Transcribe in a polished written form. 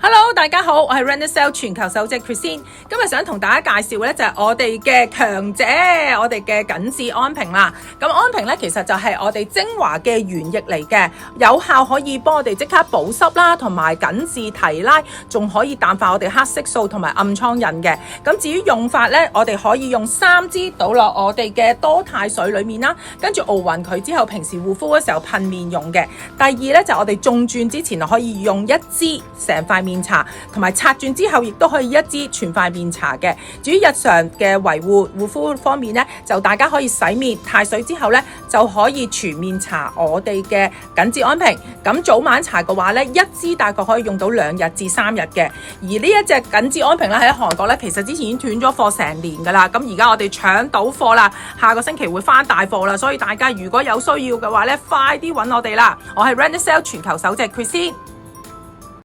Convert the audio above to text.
Hello， 大家好，我係 Renaissance 全球首席 Christine， 今日想同大家介紹嘅咧就係我哋嘅強者，我哋嘅緊緻安瓶啦。咁安瓶咧其實就係我哋精華嘅原液嚟嘅，有效可以幫我哋即刻保濕啦，同埋緊緻提拉，仲可以淡化我哋黑色素同埋暗瘡印嘅。咁至於用法咧，我哋可以用3支倒落我哋嘅多肽水裡面啦，跟住熬勻佢之後，平時護膚嘅時候噴面用嘅。第二咧就我哋中轉之前可以用1支成塊面搽，同埋擦轉之後亦都可以1支全塊面搽嘅。至於日常嘅維護護膚方面咧，就大家可以洗面太水之後咧，就可以全面搽我哋嘅緊緻安瓶。咁早晚搽嘅話咧，1支大概可以用到2日至3日嘅。而呢一隻緊緻安瓶咧喺韓國咧，其實之前已經斷咗貨成年噶啦。咁而家我哋搶到貨啦，下個星期會翻大貨啦，所以大家如果有需要嘅話咧，快啲揾我哋啦。我係 Renaissance 全球首席 Christine。